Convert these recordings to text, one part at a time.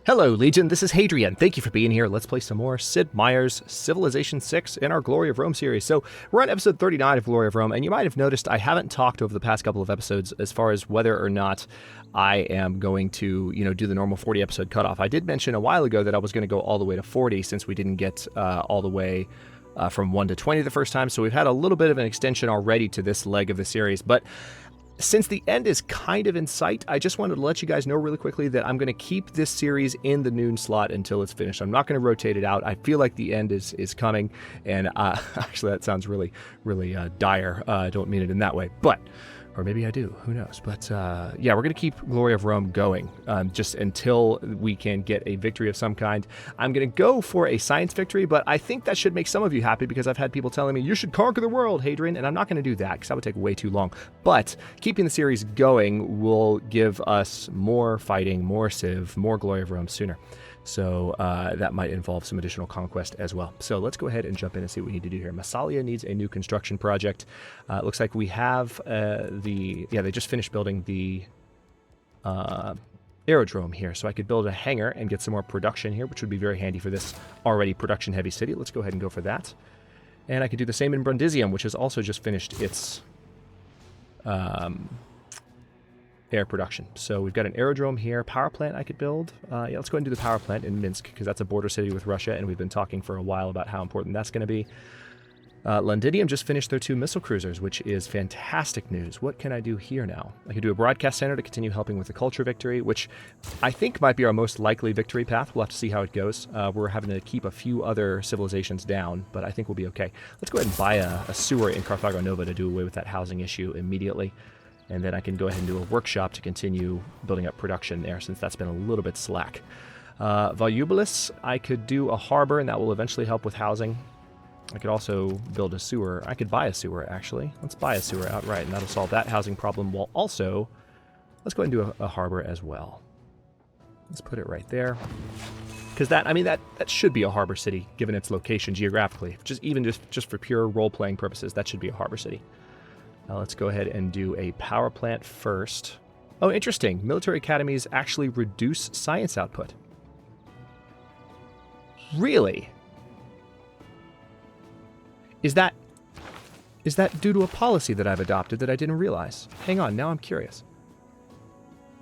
Hello, Legion. This is Hadrian. Thank you for being here. Let's play some more Sid Meier's Civilization 6 in our Glory of Rome series. So we're on episode 39 of Glory of Rome, and you might have noticed I haven't talked over the past couple of episodes as far as whether or not I am going to, do the normal 40 episode cutoff. I did mention a while ago that I was going to go all the way to 40 since we didn't get all the way from 1 to 20 the first time. So we've had a little bit of an extension already to this leg of the series, but since the end is kind of in sight, I just wanted to let you guys know really quickly that I'm going to keep this series in the noon slot until it's finished. I'm not going to rotate it out. I feel like the end is coming, and actually that sounds really dire. I don't mean it in that way, but... or maybe I do, who knows. But yeah, we're going to keep Glory of Rome going just until we can get a victory of some kind. I'm going to go for a science victory, but I think that should make some of you happy because I've had people telling me, you should conquer the world, Hadrian, and I'm not going to do that because that would take way too long. But keeping the series going will give us more fighting, more Civ, more Glory of Rome sooner. So that might involve some additional conquest as well. So let's go ahead and jump in and see what we need to do here. Massalia needs a new construction project. It looks like we have they just finished building the aerodrome here. So I could build a hangar and get some more production here, which would be very handy for this already production-heavy city. Let's go ahead and go for that. And I could do the same in Brundisium, which has also just finished its... air production. So we've got an aerodrome here, power plant I could build. Yeah, let's go ahead and do the power plant in Minsk because that's a border city with Russia, and we've been talking for a while about how important that's going to be. Londinium just finished their 2 missile cruisers, which is fantastic news. What can I do here now? I could do a broadcast center to continue helping with the culture victory, which I think might be our most likely victory path. We'll have to see how it goes. We're having to keep a few other civilizations down, but I think we'll be okay. Let's go ahead and buy a sewer in Carthago Nova to do away with that housing issue immediately. And then I can go ahead and do a workshop to continue building up production there, since that's been a little bit slack. Volubilis, I could do a harbor, and that will eventually help with housing. I could also build a sewer. I could buy a sewer, actually. Let's buy a sewer outright, and that'll solve that housing problem. While also, let's go ahead and do a harbor as well. Let's put it right there. Because that should be a harbor city, given its location geographically. Just for pure role-playing purposes, that should be a harbor city. Now let's go ahead and do a power plant first. Oh, interesting. Military academies actually reduce science output. Really? Is that due to a policy that I've adopted that I didn't realize? Hang on, now I'm curious.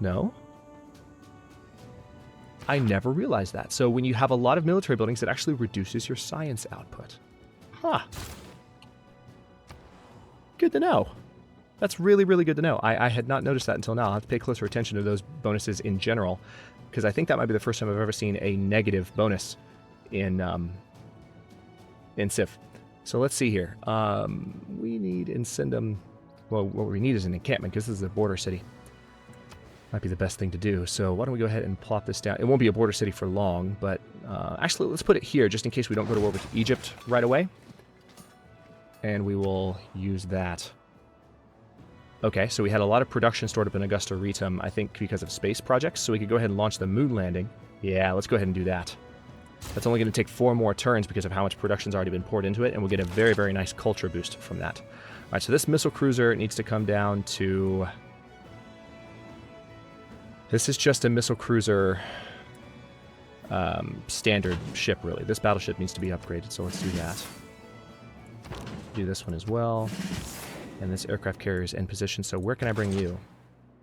No? I never realized that. So when you have a lot of military buildings, it actually reduces your science output. Huh. Good to know. That's really, really good to know. I had not noticed that until now. I'll have to pay closer attention to those bonuses in general, because I think that might be the first time I've ever seen a negative bonus in Civ. So let's see here. We need Incendum. Well, what we need is an encampment, because this is a border city. Might be the best thing to do. So why don't we go ahead and plop this down. It won't be a border city for long, but actually let's put it here, just in case we don't go to war with Egypt right away. And we will use that. Okay, so we had a lot of production stored up in Augusta Ritum, I think because of space projects, so we could go ahead and launch the moon landing. Yeah, let's go ahead and do that. That's only going to take 4 more turns because of how much production's already been poured into it, and we'll get a very, very nice culture boost from that. All right, so this missile cruiser needs to come down to... This is just a missile cruiser standard ship, really. This battleship needs to be upgraded, so let's do that. Do this one as well. And this aircraft carrier is in position, so where can I bring you?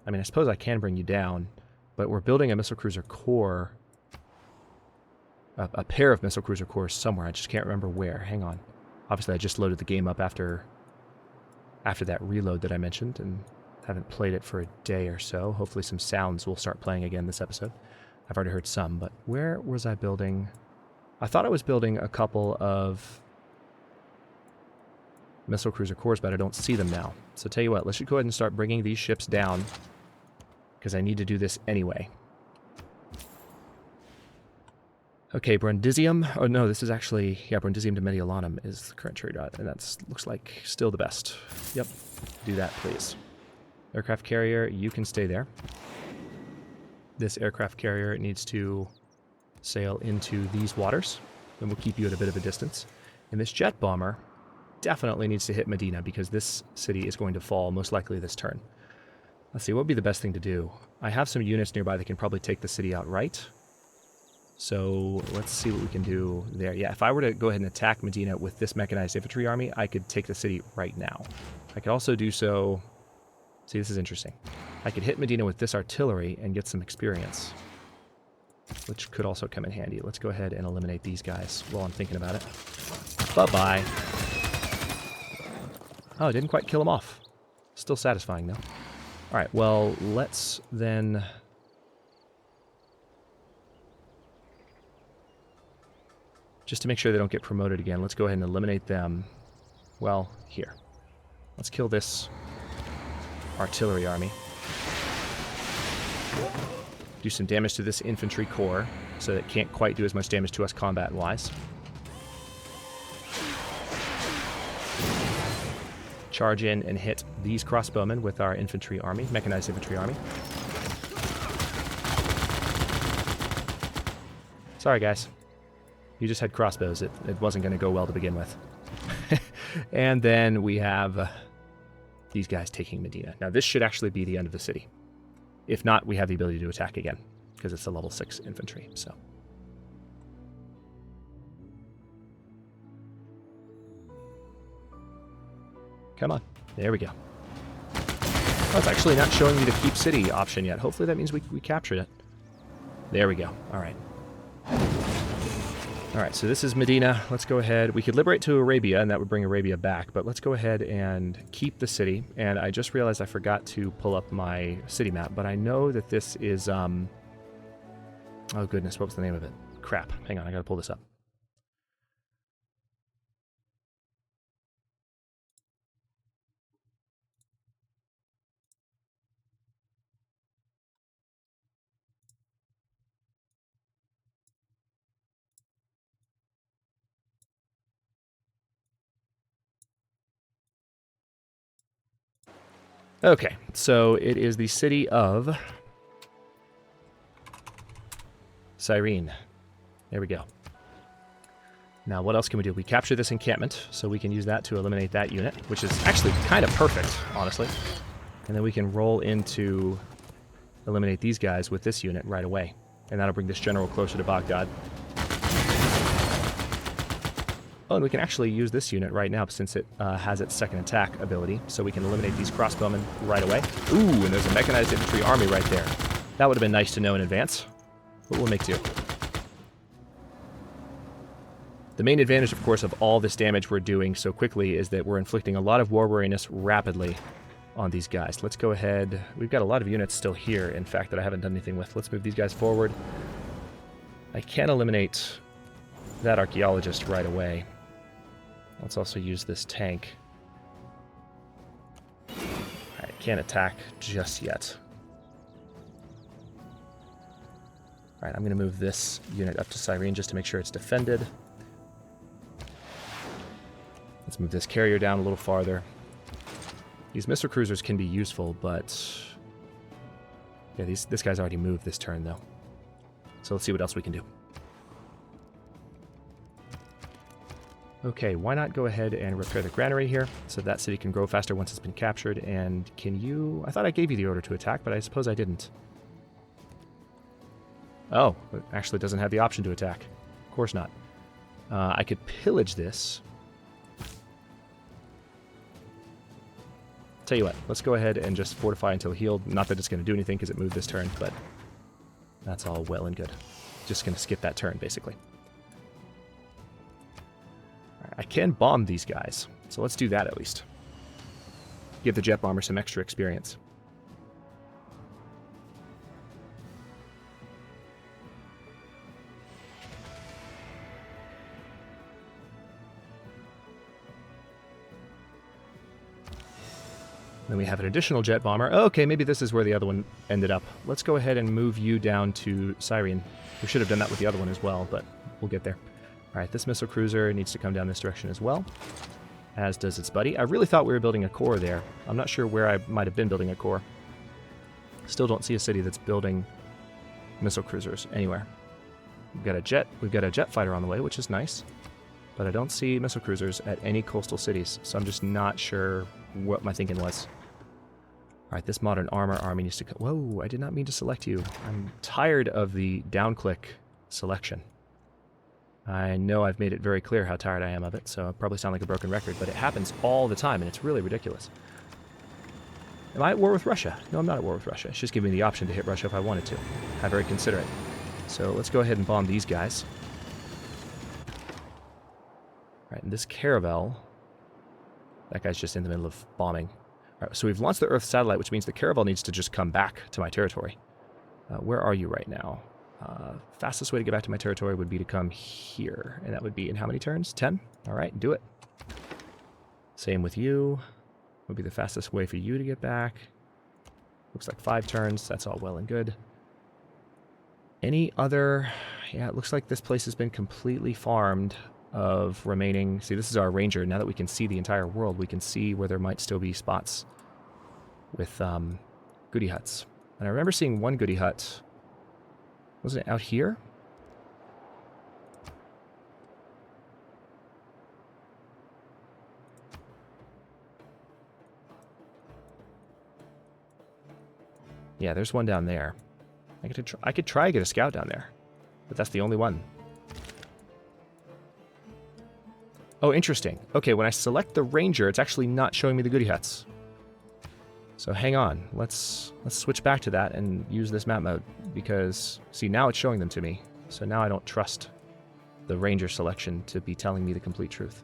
I mean, I suppose I can bring you down, but we're building a missile cruiser core. A pair of missile cruiser cores somewhere. I just can't remember where. Hang on. Obviously, I just loaded the game up after that reload that I mentioned, and haven't played it for a day or so. Hopefully some sounds will start playing again this episode. I've already heard some, but where was I building? I thought I was building a couple of missile cruiser cores, but I don't see them now. So tell you what, let's just go ahead and start bringing these ships down, because I need to do this anyway. Okay, Brundisium. Oh no, this is actually, yeah, Brundisium to Mediolanum is the current trade route, and that looks like still the best. Yep, do that, please. Aircraft carrier, you can stay there. This aircraft carrier needs to sail into these waters, and we'll keep you at a bit of a distance. And this jet bomber definitely needs to hit Medina, because this city is going to fall most likely this turn. Let's see, what would be the best thing to do? I have some units nearby that can probably take the city outright. So let's see what we can do there. Yeah, if I were to go ahead and attack Medina with this mechanized infantry army, I could take the city right now. I could also do so... See, this is interesting. I could hit Medina with this artillery and get some experience, which could also come in handy. Let's go ahead and eliminate these guys while I'm thinking about it. Bye-bye. Oh, I didn't quite kill him off. Still satisfying, though. All right, well, let's then... Just to make sure they don't get promoted again, let's go ahead and eliminate them. Well, here. Let's kill this artillery army. Do some damage to this infantry corps, so that it can't quite do as much damage to us combat-wise. Charge in and hit these crossbowmen with our infantry army, mechanized infantry army. Sorry, guys. You just had crossbows. It wasn't going to go well to begin with. And then we have these guys taking Medina. Now, this should actually be the end of the city. If not, we have the ability to attack again, because it's a level 6 infantry, so... Come on. There we go. Oh, it's actually not showing me the keep city option yet. Hopefully that means we captured it. There we go. All right. All right, so this is Medina. Let's go ahead. We could liberate to Arabia, and that would bring Arabia back, but let's go ahead and keep the city. And I just realized I forgot to pull up my city map, but I know that this is... Oh, goodness, what was the name of it? Crap. Hang on, I gotta pull this up. Okay, so it is the city of Cyrene. There we go. Now, what else can we do? We capture this encampment, so we can use that to eliminate that unit, which is actually kind of perfect, honestly. And then we can roll into eliminate these guys with this unit right away. And that'll bring this general closer to Baghdad. Oh, and we can actually use this unit right now since it has its second attack ability, so we can eliminate these crossbowmen right away. Ooh, and there's a mechanized infantry army right there. That would have been nice to know in advance, but we'll make do. The main advantage, of course, of all this damage we're doing so quickly is that we're inflicting a lot of war weariness rapidly on these guys. Let's go ahead. We've got a lot of units still here, in fact, that I haven't done anything with. Let's move these guys forward. I can eliminate that archaeologist right away. Let's also use this tank. Alright, can't attack just yet. Alright, I'm going to move this unit up to Cyrene just to make sure it's defended. Let's move this carrier down a little farther. These missile cruisers can be useful, but... Yeah, this guy's already moved this turn, though. So let's see what else we can do. Okay, why not go ahead and repair the granary here, so that city can grow faster once it's been captured, and can you... I thought I gave you the order to attack, but I suppose I didn't. Oh, it actually doesn't have the option to attack. Of course not. I could pillage this. Tell you what, let's go ahead and just fortify until healed. Not that it's going to do anything because it moved this turn, but that's all well and good. Just going to skip that turn, basically. I can bomb these guys, so let's do that at least. Give the jet bomber some extra experience. Then we have an additional jet bomber. Oh, okay, maybe this is where the other one ended up. Let's go ahead and move you down to Cyrene. We should have done that with the other one as well, but we'll get there. Alright, this missile cruiser needs to come down this direction as well, as does its buddy. I really thought we were building a core there. I'm not sure where I might have been building a core. Still don't see a city that's building missile cruisers anywhere. We've got a jet fighter on the way, which is nice, but I don't see missile cruisers at any coastal cities, so I'm just not sure what my thinking was. Alright, this modern armor army needs to... Whoa, I did not mean to select you. I'm tired of the down click selection. I know I've made it very clear how tired I am of it, so I probably sound like a broken record, but it happens all the time, and it's really ridiculous. Am I at war with Russia? No, I'm not at war with Russia. It's just giving me the option to hit Russia if I wanted to. I'm very considerate. So let's go ahead and bomb these guys. All right, and this caravel, that guy's just in the middle of bombing. All right, so we've launched the Earth satellite, which means the caravel needs to just come back to my territory. Where are you right now? Fastest way to get back to my territory would be to come here, and that would be in how many turns? 10? All right, do it. Same with you. Would be the fastest way for you to get back. Looks like 5 turns. That's all well and good. Any other... Yeah, it looks like this place has been completely farmed of remaining... See, this is our ranger. Now that we can see the entire world, we can see where there might still be spots with goodie huts. And I remember seeing one goodie hut. Wasn't it out here? Yeah, there's one down there. I could try to get a scout down there, but that's the only one. Oh, interesting. Okay, when I select the ranger, it's actually not showing me the goodie huts. So hang on. Let's switch back to that and use this map mode, because see, now it's showing them to me. So now I don't trust the ranger selection to be telling me the complete truth.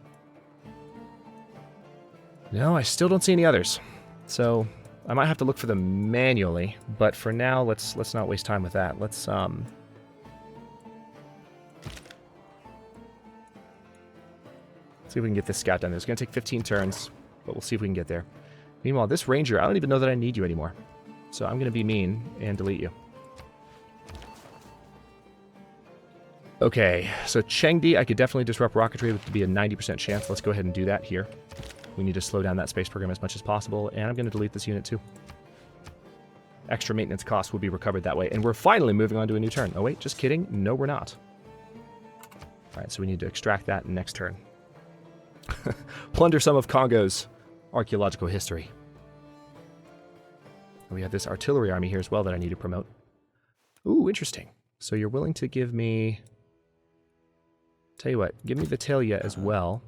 No, I still don't see any others. So I might have to look for them manually, but for now, let's not waste time with that. Let's see if we can get this scout done. It's going to take 15 turns, but we'll see if we can get there. Meanwhile, this ranger, I don't even know that I need you anymore. So I'm going to be mean and delete you. Okay, so Chengdi, I could definitely disrupt rocketry. It would be a 90% chance. Let's go ahead and do that here. We need to slow down that space program as much as possible, and I'm going to delete this unit too. Extra maintenance costs will be recovered that way, and we're finally moving on to a new turn. Oh wait, just kidding. No, we're not. All right, so we need to extract that next turn. Plunder some of Congo's archaeological history. We have this artillery army here as well that I need to promote. Ooh, interesting. So you're willing to give me... Tell you what, give me Vitalia as well.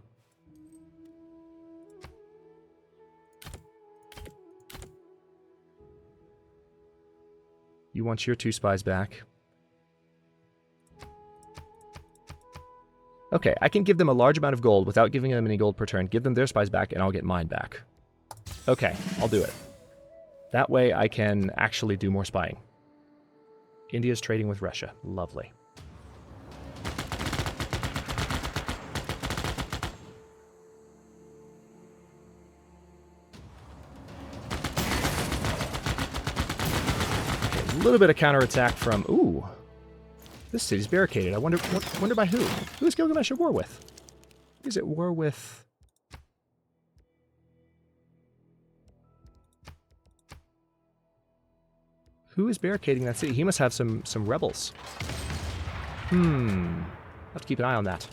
You want your 2 spies back. Okay, I can give them a large amount of gold without giving them any gold per turn. Give them their spies back, and I'll get mine back. Okay, I'll do it. That way I can actually do more spying. India's trading with Russia. Lovely. Okay, a little bit of counterattack from... Ooh. This city's barricaded. I wonder by who? Who is Gilgamesh at war with? He's at war with... Who is barricading that city? He must have some rebels. I'll have to keep an eye on that.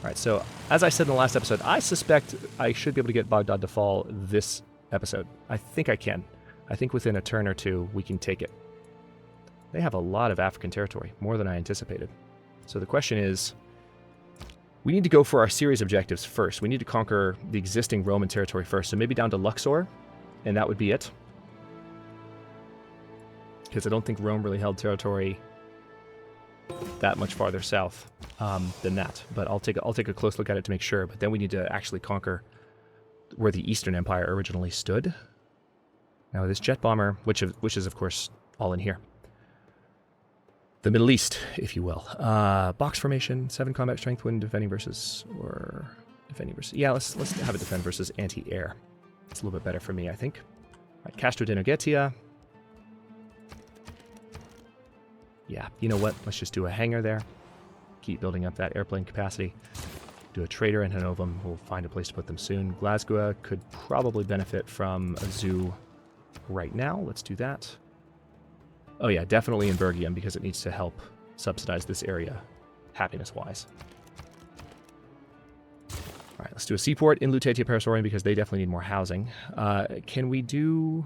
Alright, so as I said in the last episode, I suspect I should be able to get Baghdad to fall this episode. I think I can. I think within a turn or two, we can take it. They have a lot of African territory, more than I anticipated. So the question is, we need to go for our series objectives first. We need to conquer the existing Roman territory first. So maybe down to Luxor, and that would be it. Because I don't think Rome really held territory that much farther south than that. But I'll take a close look at it to make sure. But then we need to actually conquer where the Eastern Empire originally stood. Now this jet bomber, which is of course all in here. The Middle East, if you will. Box formation, 7 combat strength when defending versus, or defending versus... Yeah, let's have it defend versus anti-air. It's a little bit better for me, I think. All right, Castro de Noguetia. Yeah, you know what? Let's just do a hangar there. Keep building up that airplane capacity. Do a trader in Hanovum. We'll find a place to put them soon. Glasgow could probably benefit from a zoo right now. Let's do that. Oh yeah, definitely in Bergium, because it needs to help subsidize this area, happiness-wise. Alright, let's do a seaport in Lutetia Parasaurium, because they definitely need more housing. Can we do...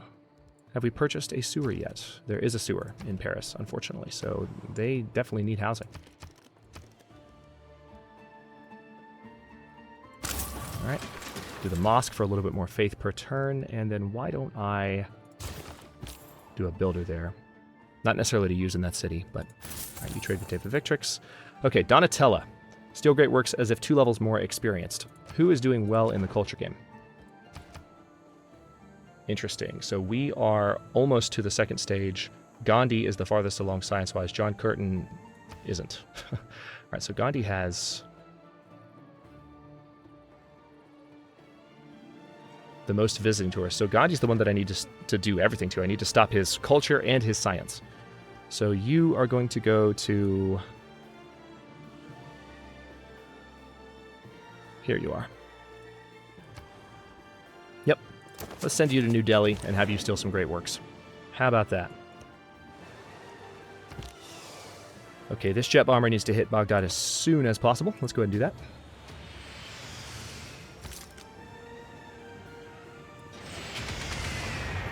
Have we purchased a sewer yet? There is a sewer in Paris, unfortunately, so they definitely need housing. Alright. Do the mosque for a little bit more faith per turn, and then why don't I do a builder there? Not necessarily to use in that city, but alright, you trade with David Victrix. Okay, Donatella. Steel Great Works as if 2 levels more experienced. Who is doing well in the culture game? Interesting. So we are almost to the second stage. Gandhi is the farthest along science-wise. John Curtin isn't. Alright, so Gandhi has the most visiting tourists. So Gandhi's the one that I need to do everything to. I need to stop his culture and his science. So you are going to go to... Here you are. Yep. Let's send you to New Delhi and have you steal some great works. How about that? Okay, this jet bomber needs to hit Baghdad as soon as possible. Let's go ahead and do that.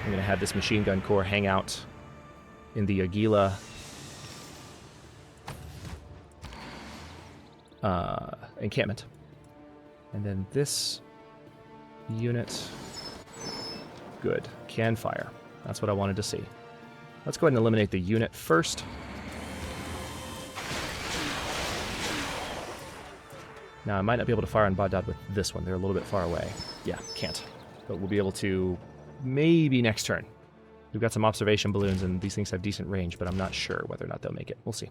I'm going to have this machine gun corps hang out in the Agila encampment. And then this unit, good, can fire. That's what I wanted to see. Let's go ahead and eliminate the unit first. Now, I might not be able to fire on Baghdad with this one. They're a little bit far away. Yeah, can't. But we'll be able to maybe next turn. We've got some observation balloons, and these things have decent range, but I'm not sure whether or not they'll make it. We'll see.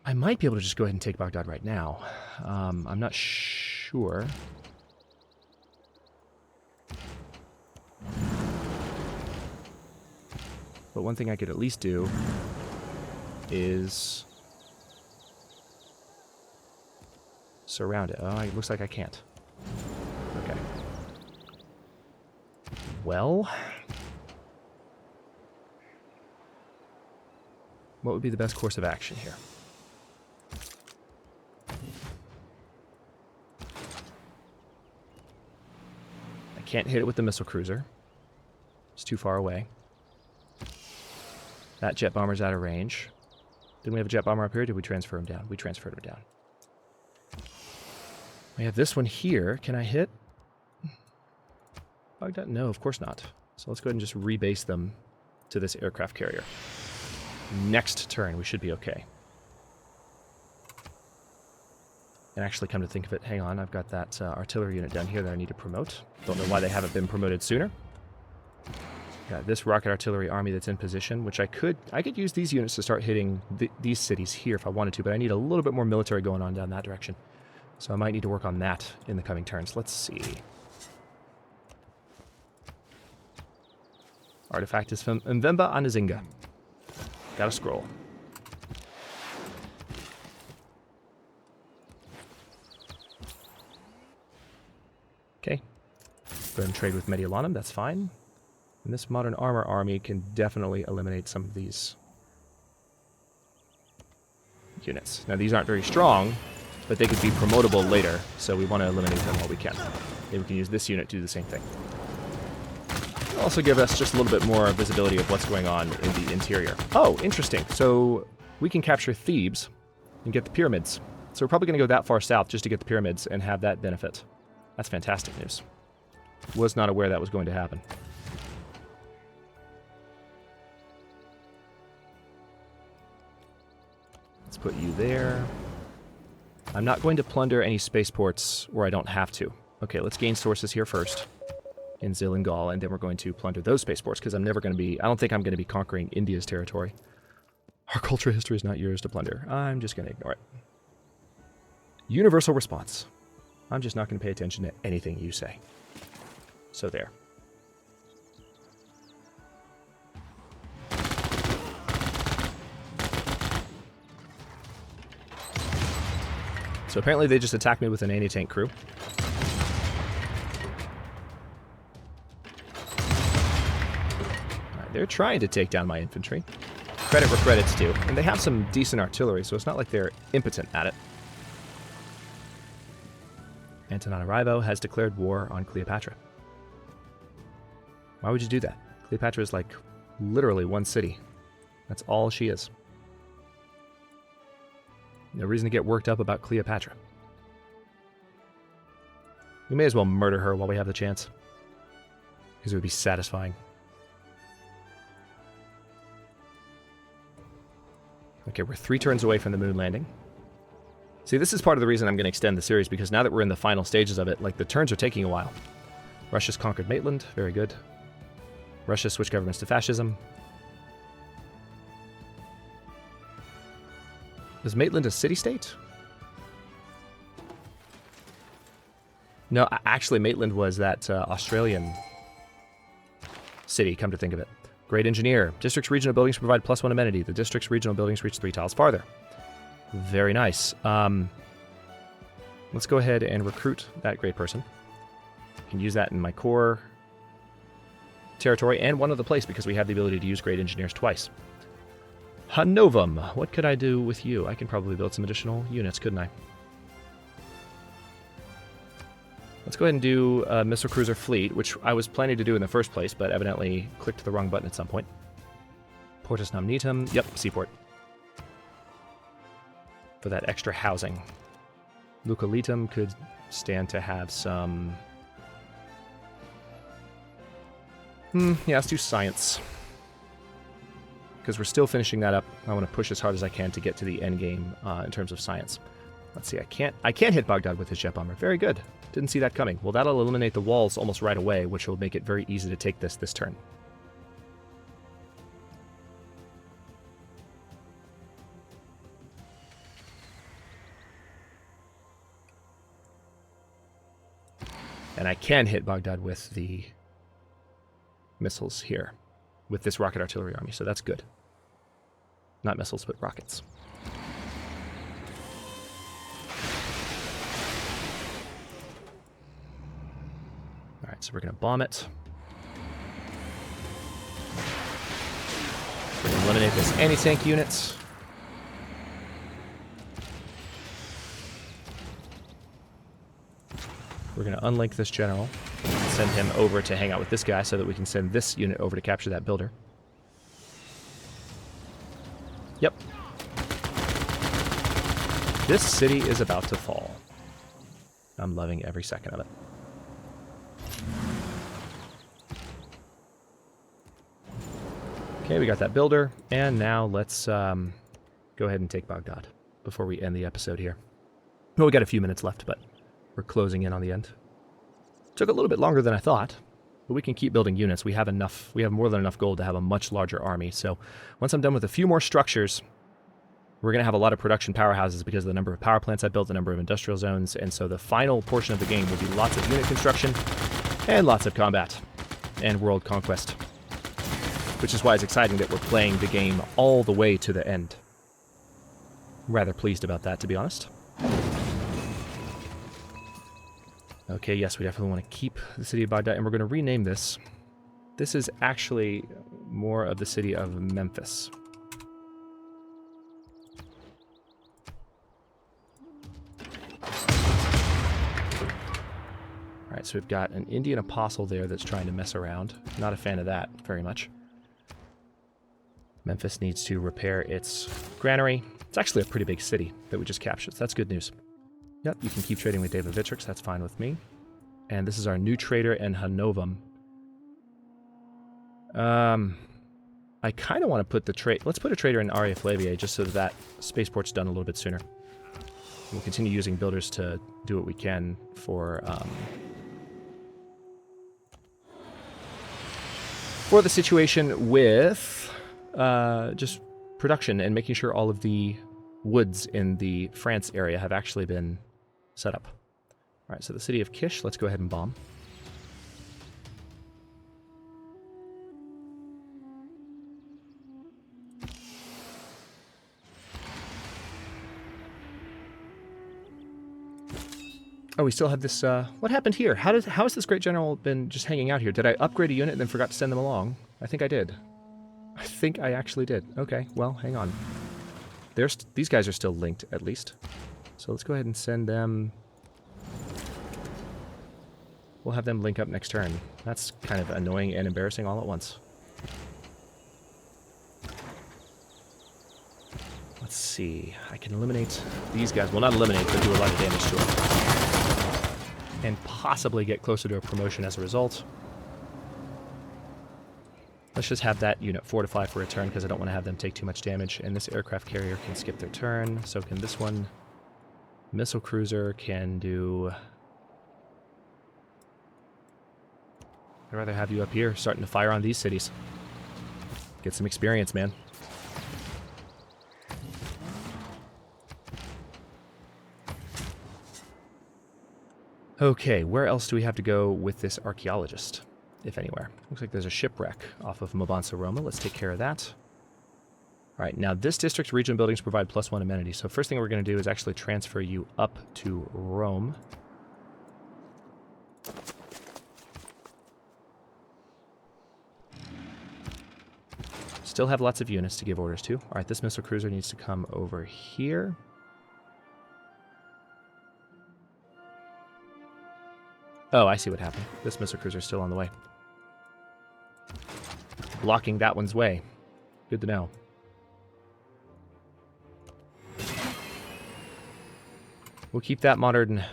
I might be able to just go ahead and take Baghdad right now. I'm not sure. But one thing I could at least do is surround it. Oh, it looks like I can't. Okay. Well, what would be the best course of action here? I can't hit it with the missile cruiser. It's too far away. That jet bomber's out of range. Didn't we have a jet bomber up here? Did we transfer him down? We transferred him down. We have this one here. Can I hit Baghdad? No, of course not. So let's go ahead and just rebase them to this aircraft carrier. Next turn, we should be okay. And actually, come to think of it, hang on, I've got that artillery unit down here that I need to promote. Don't know why they haven't been promoted sooner. Got this rocket artillery army that's in position, which I could use these units to start hitting these cities here if I wanted to, but I need a little bit more military going on down that direction. So I might need to work on that in the coming turns. Let's see. Artifact is from Mvemba Anazinga. Got a scroll. Okay. Go ahead and trade with Mediolanum, that's fine. And this modern armor army can definitely eliminate some of these units. Now these aren't very strong, but they could be promotable later, so we want to eliminate them while we can. Maybe we can use this unit to do the same thing. It'll also give us just a little bit more visibility of what's going on in the interior. Oh, interesting. So we can capture Thebes and get the pyramids. So we're probably going to go that far south just to get the pyramids and have that benefit. That's fantastic news. Was not aware that was going to happen. Let's put you there. I'm not going to plunder any spaceports where I don't have to. Okay, let's gain sources here first in Zilingal, and then we're going to plunder those spaceports because I'm never going to be... I don't think I'm going to be conquering India's territory. Our cultural history is not yours to plunder. I'm just going to ignore it. Universal response. I'm just not going to pay attention to anything you say. So there. So apparently they just attacked me with an anti-tank crew. Alright, they're trying to take down my infantry. Credit where credit's due. And they have some decent artillery, so it's not like they're impotent at it. Antananarivo has declared war on Cleopatra. Why would you do that? Cleopatra is like literally one city. That's all she is. No reason to get worked up about Cleopatra. We may as well murder her while we have the chance. Because it would be satisfying. Okay, we're 3 turns away from the moon landing. See, this is part of the reason I'm going to extend the series, because now that we're in the final stages of it, like, the turns are taking a while. Russia's conquered Maitland. Very good. Russia switched governments to fascism. Is Maitland a city-state? No, actually, Maitland was that Australian city, come to think of it. Great engineer. District's regional buildings provide +1 amenity. The district's regional buildings reach 3 tiles farther. Very nice. Let's go ahead and recruit that great person. I can use that in my core territory and one other place because we have the ability to use great engineers twice. Hanovum. What could I do with you? I can probably build some additional units, couldn't I? Let's go ahead and do a missile cruiser fleet, which I was planning to do in the first place, but evidently clicked the wrong button at some point. Portus Nomnitum. Yep, seaport. For that extra housing. Lucalitum could stand to have some... yeah, let's do science. Because we're still finishing that up. I want to push as hard as I can to get to the end game in terms of science. Let's see, I can't hit Baghdad with his jet bomber. Very good. Didn't see that coming. Well, that'll eliminate the walls almost right away, which will make it very easy to take this turn. And I can hit Baghdad with the missiles here, with this rocket artillery army, so that's good. Not missiles, but rockets. Alright, so we're going to bomb it. We're going to eliminate this anti-tank unit. We're going to unlink this general and send him over to hang out with this guy so that we can send this unit over to capture that builder. Yep. This city is about to fall. I'm loving every second of it. Okay, we got that builder, and now let's go ahead and take Baghdad before we end the episode here. Well, we got a few minutes left, but we're closing in on the end. Took a little bit longer than I thought, but we can keep building units. We have enough. We have more than enough gold to have a much larger army. So once I'm done with a few more structures, we're going to have a lot of production powerhouses because of the number of power plants I built, the number of industrial zones, and so the final portion of the game will be lots of unit construction and lots of combat and world conquest. Which is why it's exciting that we're playing the game all the way to the end. I'm rather pleased about that, to be honest. Okay, yes, we definitely want to keep the city of Baghdad, and we're going to rename this. This is actually more of the city of Memphis. Alright, so we've got an Indian apostle there that's trying to mess around. Not a fan of that very much. Memphis needs to repair its granary. It's actually a pretty big city that we just captured, so that's good news. Yep, you can keep trading with David Vitrix, that's fine with me. And this is our new trader in Hanovum. I kind of want to put the trade... Let's put a trader in Aria Flaviae just so that spaceport's done a little bit sooner. We'll continue using builders to do what we can for the situation with just production and making sure all of the woods in the France area have actually been set up. All right, so the city of Kish, let's go ahead and bomb. Oh, we still have this, what happened here? How has this great general been just hanging out here? Did I upgrade a unit and then forgot to send them along? I think I did. I think I actually did. Okay, well, hang on. These guys are still linked, at least. So let's go ahead and send them... We'll have them link up next turn. That's kind of annoying and embarrassing all at once. Let's see. I can eliminate these guys. Well, not eliminate, but do a lot of damage to them. and possibly get closer to a promotion as a result. Let's just have that unit fortify for a turn because I don't want to have them take too much damage. And this aircraft carrier can skip their turn. So can this one. Missile cruiser can do... I'd rather have you up here starting to fire on these cities. Get some experience, man. Okay, where else do we have to go with this archaeologist, if anywhere? Looks like there's a shipwreck off of Mabansa Roma. Let's take care of that. All right, now this district's region buildings provide +1 amenity. So first thing we're going to do is actually transfer you up to Rome. Still have lots of units to give orders to. All right, this missile cruiser needs to come over here. Oh, I see what happened. This missile cruiser is still on the way. Blocking that one's way. Good to know. We'll keep that modern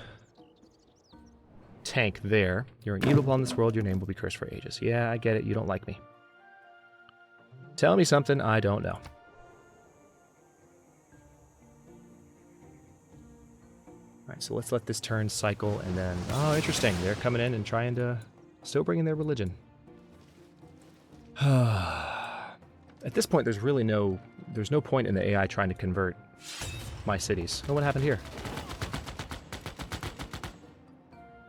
tank there. You're an evil upon this world, your name will be cursed for ages. Yeah, I get it, you don't like me. Tell me something I don't know. Alright, so let's let this turn cycle, and then... Oh, interesting. They're coming in and trying to... Still bringing their religion. At this point, there's really no... There's no point in the AI trying to convert my cities. Oh, what happened here?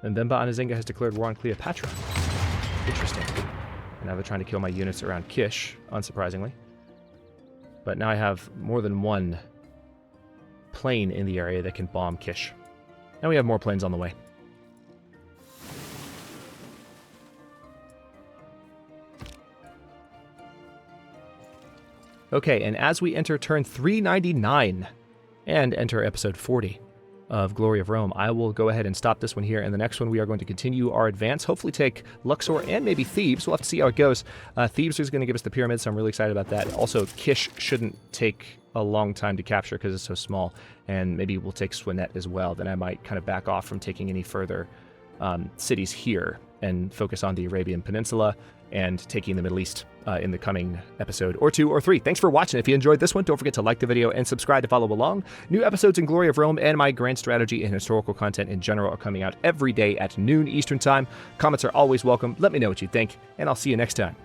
And Bemba Anazinga has declared war on Cleopatra. Interesting. And now they're trying to kill my units around Kish, unsurprisingly. But now I have more than one plane in the area that can bomb Kish. And we have more planes on the way. Okay, and as we enter turn 399 and enter episode 40 of Glory of Rome, I will go ahead and stop this one here. And the next one, we are going to continue our advance, hopefully take Luxor and maybe Thebes. We'll have to see how it goes. Thebes is going to give us the pyramids, so I'm really excited about that. Also, Kish shouldn't take a long time to capture because it's so small. And maybe we'll take Swinet as well. Then I might kind of back off from taking any further cities here and focus on the Arabian Peninsula and taking the Middle East in the coming episode or 2 or 3. Thanks for watching. If you enjoyed this one, don't forget to like the video and subscribe to follow along. New episodes in Glory of Rome and my grand strategy and historical content in general are coming out every day at noon Eastern Time. Comments are always welcome. Let me know what you think, and I'll see you next time.